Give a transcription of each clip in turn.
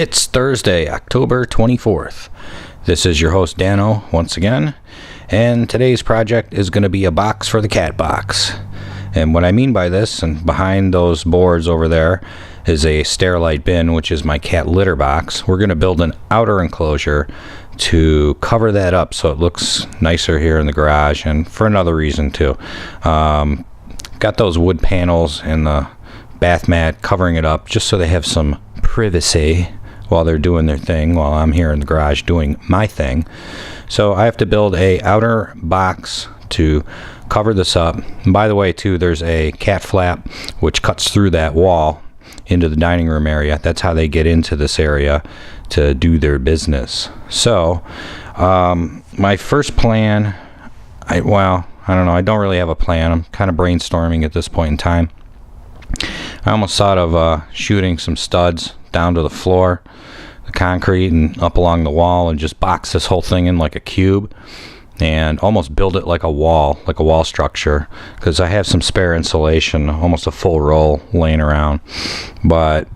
It's Thursday, October 24th. This is your host, Dano, once again, and today's project is going to be a box for the cat box. And what I mean by this, and behind those boards over there, is a Sterilite bin, which is my cat litter box. We're going to build an outer enclosure to cover that up so it looks nicer here in the garage, and for another reason too. Got those wood panels and the bath mat covering it up just so they have some privacy while they're doing their thing, while I'm here in the garage doing my thing. So I have to build a outer box to cover this up. And by the way too, there's a cat flap which cuts through that wall into the dining room area. That's how they get into this area to do their business. So my first plan, I don't know, I don't really have a plan. I'm kind of brainstorming at this point in time. I almost thought of shooting some studs down to the floor, the concrete, and up along the wall, and just box this whole thing in like a cube and almost build it like a wall structure, because I have some spare insulation, almost a full roll laying around. But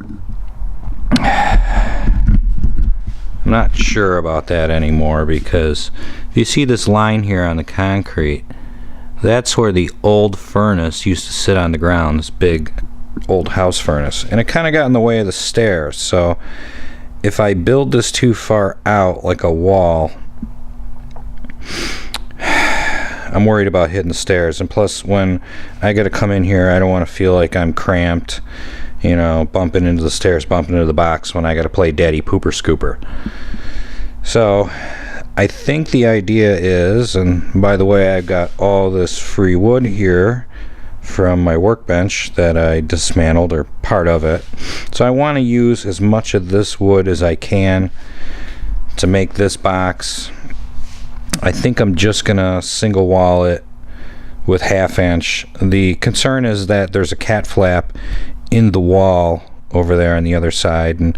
I'm not sure about that anymore, because if you see this line here on the concrete, that's where the old furnace used to sit on the ground, this big old house furnace, and it kind of got in the way of the stairs. So if I build this too far out like a wall, I'm worried about hitting the stairs. And plus, when I gotta come in here, I don't want to feel like I'm cramped, you know, bumping into the stairs, bumping into the box when I gotta play daddy pooper scooper. So I think the idea is, and by the way, I've got all this free wood here from my workbench that I dismantled, or part of it. So I want to use as much of this wood as I can to make this box. I think I'm just gonna single wall it with 1/2 inch. The concern is that there's a cat flap in the wall over there on the other side, and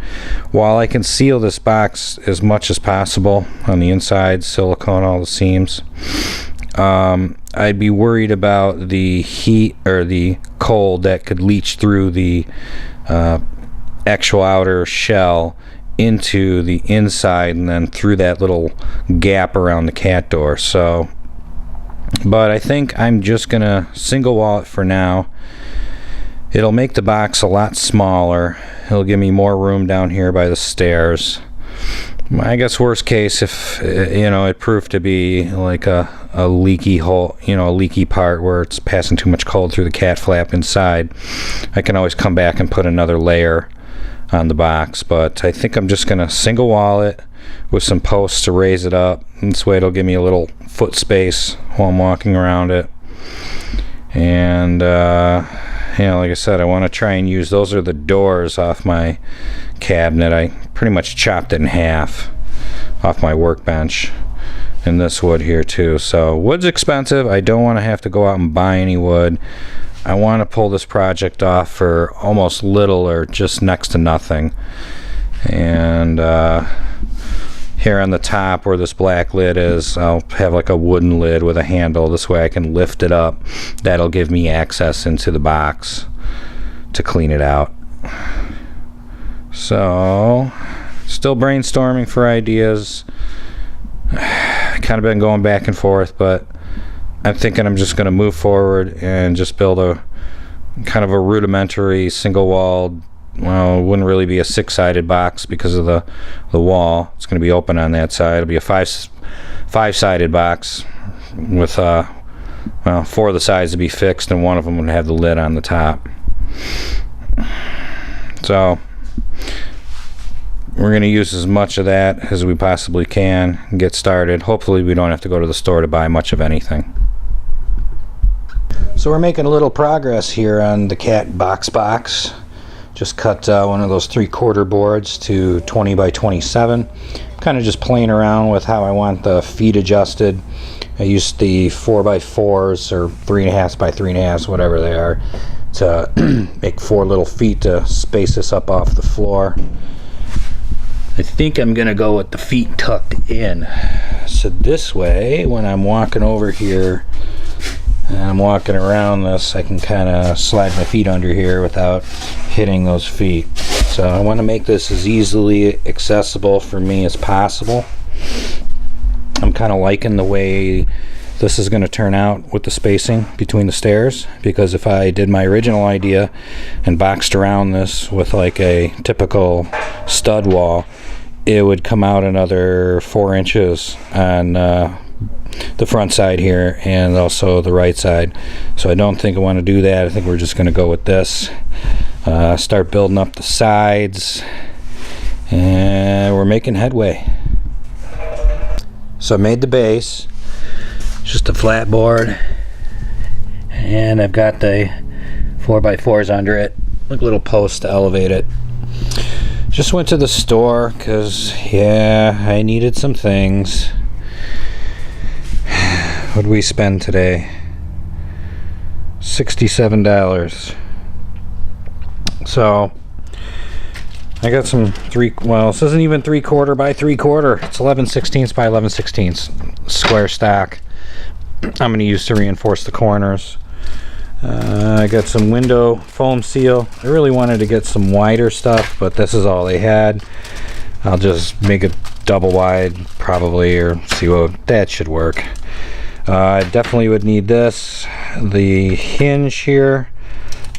while I can seal this box as much as possible on the inside, silicone all the seams, I'd be worried about the heat or the cold that could leach through the actual outer shell into the inside and then through that little gap around the cat door. So, but I think I'm just gonna single wall it for now. It'll make the box a lot smaller. It'll give me more room down here by the stairs. I guess worst case, if it proved to be like a leaky hole, a leaky part where it's passing too much cold through the cat flap inside, I can always come back and put another layer on the box. But I think I'm just gonna single wall it with some posts to raise it up. And this way it'll give me a little foot space while I'm walking around it. And like I said, I want to try and use, those are the doors off my cabinet. I pretty much chopped it in half off my workbench, and this wood here too. So wood's expensive. I don't want to have to go out and buy any wood. I want to pull this project off for almost little or just next to nothing. And here on the top where this black lid is, I'll have like a wooden lid with a handle. This way I can lift it up. That'll give me access into the box to clean it out. So, still brainstorming for ideas. Kind of been going back and forth, but I'm thinking I'm just going to move forward and just build a kind of a rudimentary single-walled, well, it wouldn't really be a 6-sided box because of the wall. It's going to be open on that side. It'll be a five-sided box with 4 of the sides to be fixed, and one of them would have the lid on the top. So we're going to use as much of that as we possibly can and get started. Hopefully we don't have to go to the store to buy much of anything. So we're making a little progress here on the cat box. Just cut one of those 3/4 boards to 20 by 27. Kind of just playing around with how I want the feet adjusted. I used the 4x4s or 3.5 by 3.5, whatever they are, to make 4 little feet to space this up off the floor. I think I'm gonna go with the feet tucked in, so this way when I'm walking over here and I'm walking around this, I can kind of slide my feet under here without hitting those feet. So So I want to make this as easily accessible for me as possible. I'm kind of liking the way this is going to turn out with the spacing between the stairs, because if I did my original idea and boxed around this with like a typical stud wall, it would come out another 4 inches on the front side here and also the right side. So I don't think I want to do that. I think we're just going to go with this. Start building up the sides, and we're making headway. So I made the base, just a flat board, and I've got the 4x4s under it, like little posts to elevate it. Just went to the store because, yeah, I needed some things. What did we spend today? $67. So I got some this isn't even 3/4 by 3/4. It's 11/16 by 11/16 square stack. I'm going to use to reinforce the corners. I got some window foam seal. I really wanted to get some wider stuff, but this is all they had. I'll just make it double wide probably, or see what that should work. I definitely would need this. The hinge here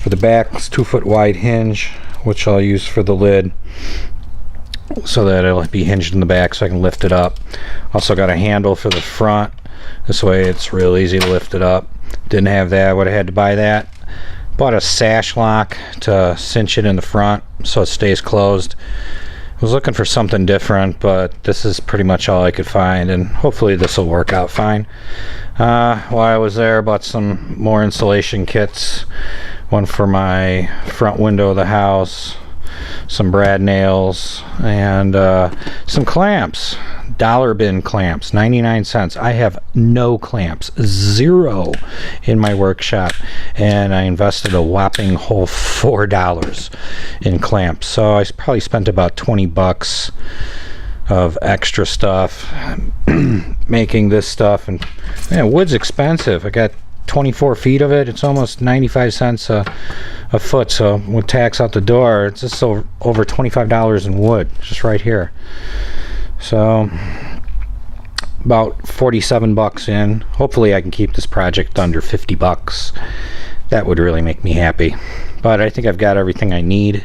for the back, it's 2-foot wide hinge, which I'll use for the lid so that it'll be hinged in the back so I can lift it up. Also got a handle for the front. This way it's real easy to lift it up. Didn't have that, would have had to buy that. Bought a sash lock to cinch it in the front so it stays closed. I was looking for something different, but this is pretty much all I could find, and hopefully this will work out fine. While I was there, I bought some more insulation kits. One for my front window of the house, some brad nails, and some clamps. Dollar bin clamps, 99 cents. I have no clamps, 0 in my workshop, and I invested a whopping whole $4 in clamps. So I probably spent about 20 bucks of extra stuff making this stuff. And man, wood's expensive. I got 24 feet of it. It's almost 95 cents a foot. So with tax out the door, it's just over $25 in wood just right here. So about 47 bucks in. Hopefully I can keep this project under 50 bucks. That would really make me happy. But I think I've got everything I need.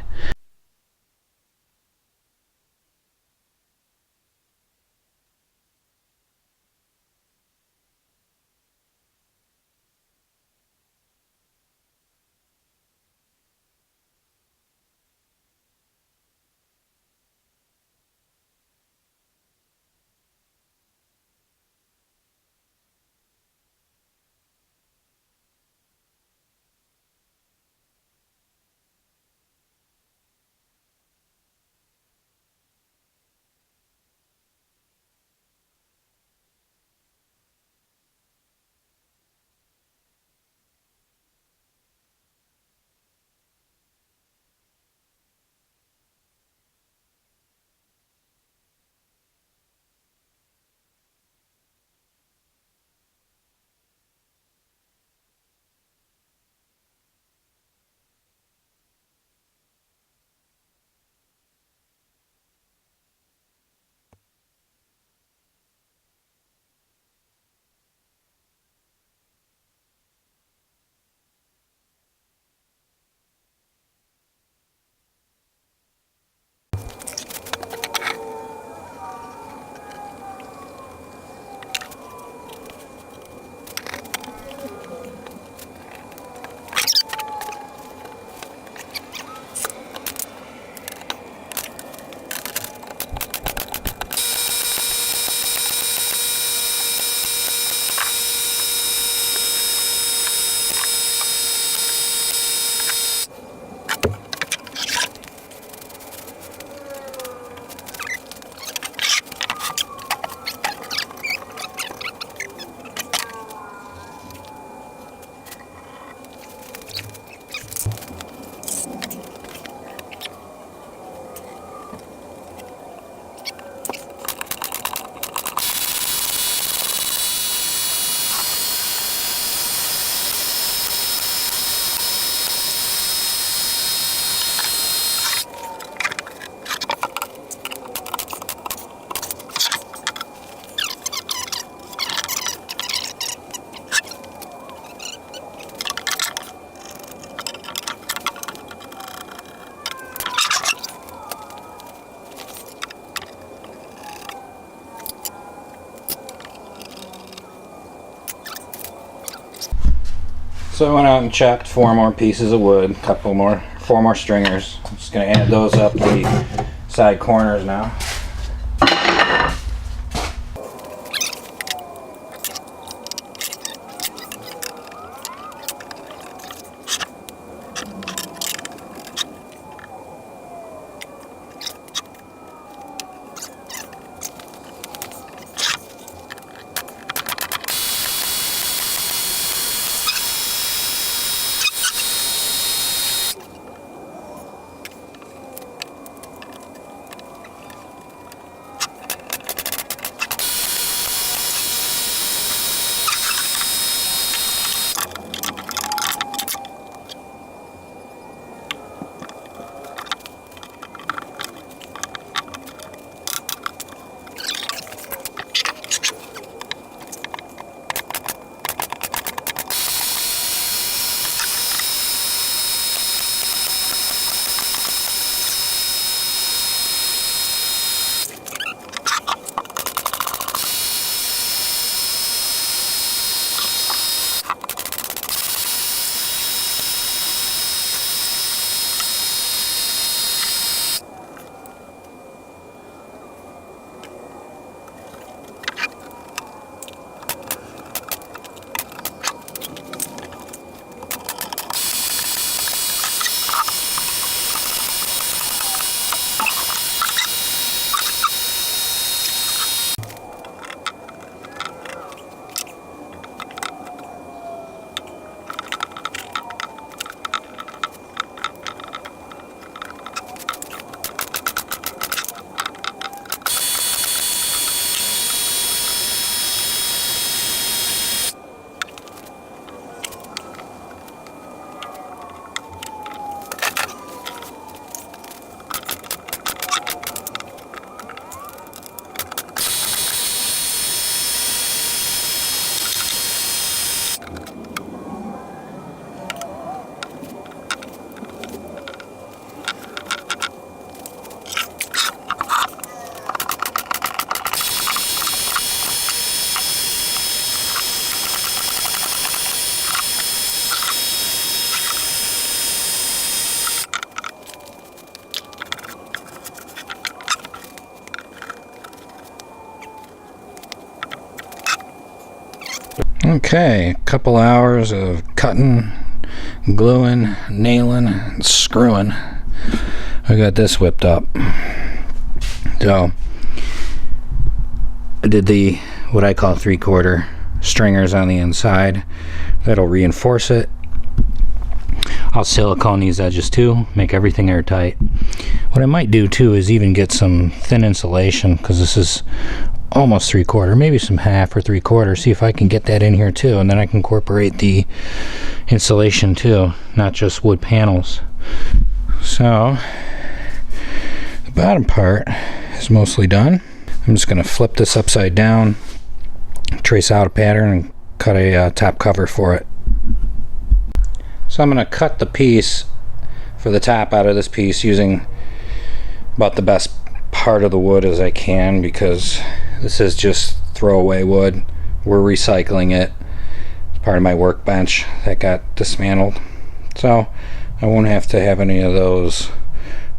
So I went out and chopped 4 more pieces of wood, 4 more stringers. I'm just going to add those up the side corners now. Okay, a couple hours of cutting, gluing, nailing, and screwing. I got this whipped up. So I did the what I call 3/4 stringers on the inside. That'll reinforce it. I'll silicone these edges too, make everything airtight. What I might do too is even get some thin insulation, because this is almost 3/4, maybe some 1/2 or 3/4. See if I can get that in here too, and then I can incorporate the insulation too, not just wood panels. So the bottom part is mostly done. I'm just going to flip this upside down, trace out a pattern, and cut a top cover for it. So I'm going to cut the piece for the top out of this piece using about the best part of the wood as I can, because this is just throwaway wood. We're recycling it. It's part of my workbench that got dismantled, so I won't have to have any of those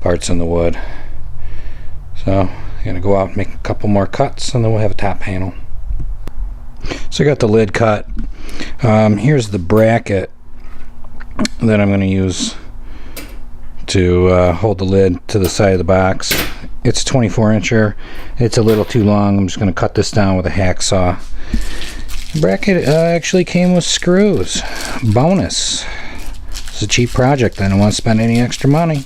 parts in the wood. So I'm gonna go out and make a couple more cuts, and then we'll have a top panel. So I got the lid cut. Here's the bracket that I'm going to use to hold the lid to the side of the box. It's 24 incher. It's a little too long. I'm just going to cut this down with a hacksaw. The bracket actually came with screws. Bonus. It's a cheap project. I don't want to spend any extra money.